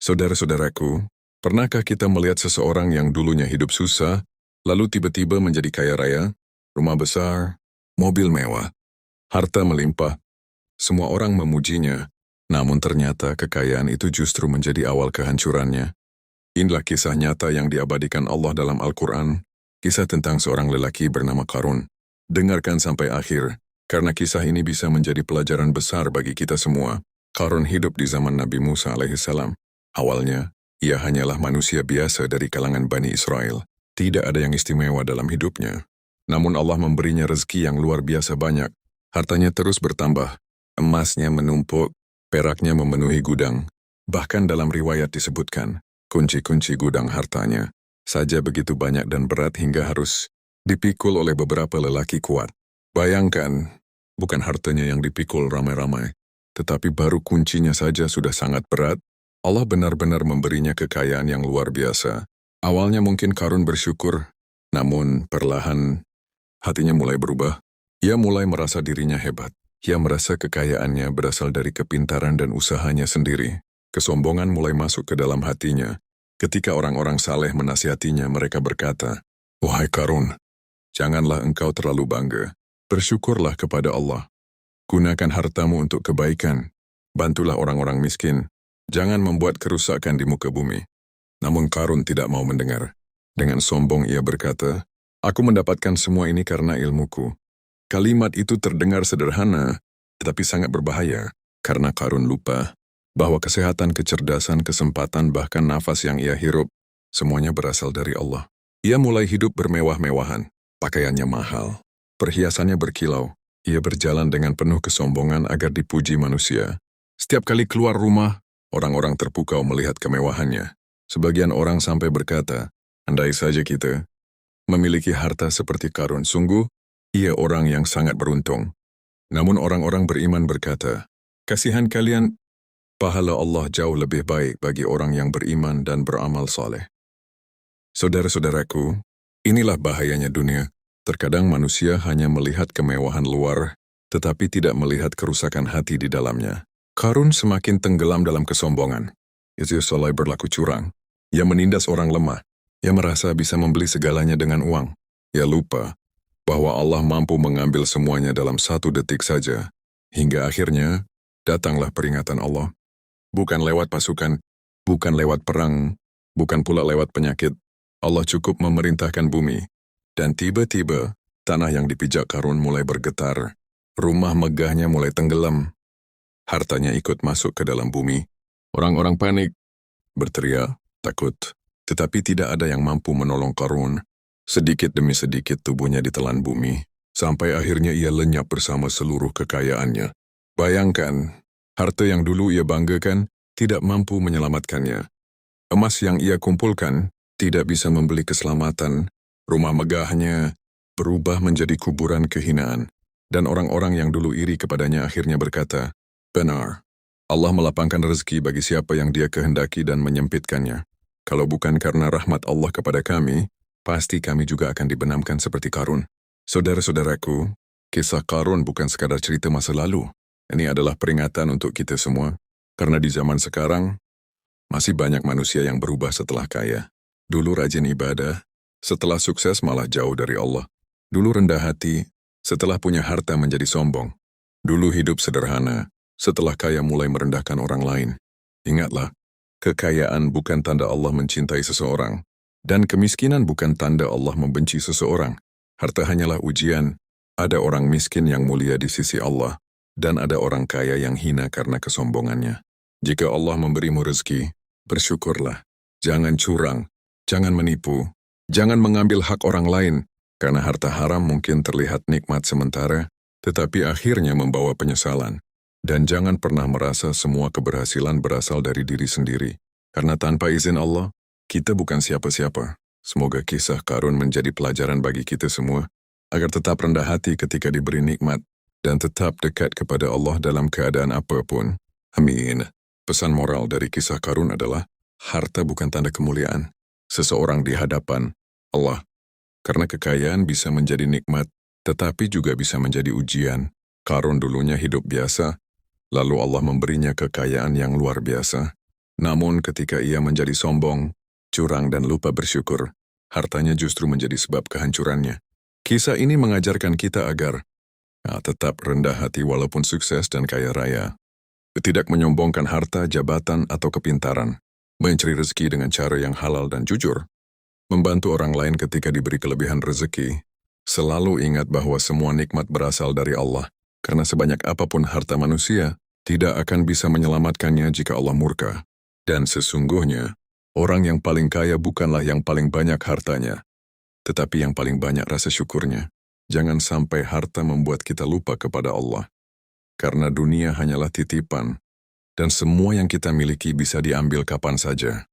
Saudara-saudaraku, pernahkah kita melihat seseorang yang dulunya hidup susah, lalu tiba-tiba menjadi kaya raya, rumah besar, mobil mewah, harta melimpah, semua orang memujinya, namun ternyata kekayaan itu justru menjadi awal kehancurannya. Inilah kisah nyata yang diabadikan Allah dalam Al-Quran, kisah tentang seorang lelaki bernama Qarun. Dengarkan sampai akhir, karena kisah ini bisa menjadi pelajaran besar bagi kita semua. Qarun hidup di zaman Nabi Musa alaihissalam. Awalnya, ia hanyalah manusia biasa dari kalangan Bani Israel. Tidak ada yang istimewa dalam hidupnya. Namun Allah memberinya rezeki yang luar biasa banyak. Hartanya terus bertambah, emasnya menumpuk, peraknya memenuhi gudang. Bahkan dalam riwayat disebutkan, kunci-kunci gudang hartanya saja begitu banyak dan berat hingga harus dipikul oleh beberapa lelaki kuat. Bayangkan, bukan hartanya yang dipikul ramai-ramai, tetapi baru kuncinya saja sudah sangat berat. Allah benar-benar memberinya kekayaan yang luar biasa. Awalnya mungkin Qarun bersyukur, namun perlahan hatinya mulai berubah. Ia mulai merasa dirinya hebat. Ia merasa kekayaannya berasal dari kepintaran dan usahanya sendiri. Kesombongan mulai masuk ke dalam hatinya. Ketika orang-orang saleh menasihatinya, mereka berkata, "Wahai Qarun, janganlah engkau terlalu bangga. Bersyukurlah kepada Allah. Gunakan hartamu untuk kebaikan. Bantulah orang-orang miskin. Jangan membuat kerusakan di muka bumi." Namun Qarun tidak mau mendengar. Dengan sombong ia berkata, "Aku mendapatkan semua ini karena ilmuku." Kalimat itu terdengar sederhana, tetapi sangat berbahaya, karena Qarun lupa bahwa kesehatan, kecerdasan, kesempatan, bahkan nafas yang ia hirup, semuanya berasal dari Allah. Ia mulai hidup bermewah-mewahan, pakaiannya mahal, perhiasannya berkilau. Ia berjalan dengan penuh kesombongan agar dipuji manusia. Setiap kali keluar rumah, orang-orang terpukau melihat kemewahannya. Sebagian orang sampai berkata, andai saja kita memiliki harta seperti Qarun, sungguh, ia orang yang sangat beruntung. Namun orang-orang beriman berkata, kasihan kalian, pahala Allah jauh lebih baik bagi orang yang beriman dan beramal saleh. Saudara-saudaraku, inilah bahayanya dunia. Terkadang manusia hanya melihat kemewahan luar, tetapi tidak melihat kerusakan hati di dalamnya. Qarun semakin tenggelam dalam kesombongan. Ia mulai berlaku curang. Ia menindas orang lemah. Ia merasa bisa membeli segalanya dengan uang. Ia lupa bahwa Allah mampu mengambil semuanya dalam 1 detik saja. Hingga akhirnya, datanglah peringatan Allah. Bukan lewat pasukan, bukan lewat perang, bukan pula lewat penyakit. Allah cukup memerintahkan bumi. Dan tiba-tiba, tanah yang dipijak Qarun mulai bergetar. Rumah megahnya mulai tenggelam. Hartanya ikut masuk ke dalam bumi. Orang-orang panik, berteriak, takut. Tetapi tidak ada yang mampu menolong Qarun. Sedikit demi sedikit tubuhnya ditelan bumi, sampai akhirnya ia lenyap bersama seluruh kekayaannya. Bayangkan, harta yang dulu ia banggakan tidak mampu menyelamatkannya. Emas yang ia kumpulkan tidak bisa membeli keselamatan. Rumah megahnya berubah menjadi kuburan kehinaan. Dan orang-orang yang dulu iri kepadanya akhirnya berkata, benar, Allah melapangkan rezeki bagi siapa yang dia kehendaki dan menyempitkannya. Kalau bukan karena rahmat Allah kepada kami, pasti kami juga akan dibenamkan seperti Qarun. Saudara-saudaraku, kisah Qarun bukan sekadar cerita masa lalu. Ini adalah peringatan untuk kita semua. Karena di zaman sekarang, masih banyak manusia yang berubah setelah kaya. Dulu rajin ibadah, setelah sukses malah jauh dari Allah. Dulu rendah hati, setelah punya harta menjadi sombong. Dulu hidup sederhana, setelah kaya mulai merendahkan orang lain. Ingatlah, kekayaan bukan tanda Allah mencintai seseorang. Dan kemiskinan bukan tanda Allah membenci seseorang. Harta hanyalah ujian. Ada orang miskin yang mulia di sisi Allah, dan ada orang kaya yang hina karena kesombongannya. Jika Allah memberimu rezeki, bersyukurlah. Jangan curang, jangan menipu, jangan mengambil hak orang lain, karena harta haram mungkin terlihat nikmat sementara, tetapi akhirnya membawa penyesalan. Dan jangan pernah merasa semua keberhasilan berasal dari diri sendiri, karena tanpa izin Allah, kita bukan siapa-siapa. Semoga kisah Qarun menjadi pelajaran bagi kita semua, agar tetap rendah hati ketika diberi nikmat, dan tetap dekat kepada Allah dalam keadaan apapun. Amin. Pesan moral dari kisah Qarun adalah, harta bukan tanda kemuliaan seseorang di hadapan Allah. Karena kekayaan bisa menjadi nikmat, tetapi juga bisa menjadi ujian. Qarun dulunya hidup biasa, lalu Allah memberinya kekayaan yang luar biasa. Namun ketika ia menjadi sombong, curang dan lupa bersyukur, hartanya justru menjadi sebab kehancurannya. Kisah ini mengajarkan kita agar tetap rendah hati walaupun sukses dan kaya raya. Tidak menyombongkan harta, jabatan, atau kepintaran. Mencari rezeki dengan cara yang halal dan jujur. Membantu orang lain ketika diberi kelebihan rezeki. Selalu ingat bahwa semua nikmat berasal dari Allah. Karena sebanyak apapun harta manusia, tidak akan bisa menyelamatkannya jika Allah murka. Dan sesungguhnya, orang yang paling kaya bukanlah yang paling banyak hartanya, tetapi yang paling banyak rasa syukurnya. Jangan sampai harta membuat kita lupa kepada Allah. Karena dunia hanyalah titipan, dan semua yang kita miliki bisa diambil kapan saja.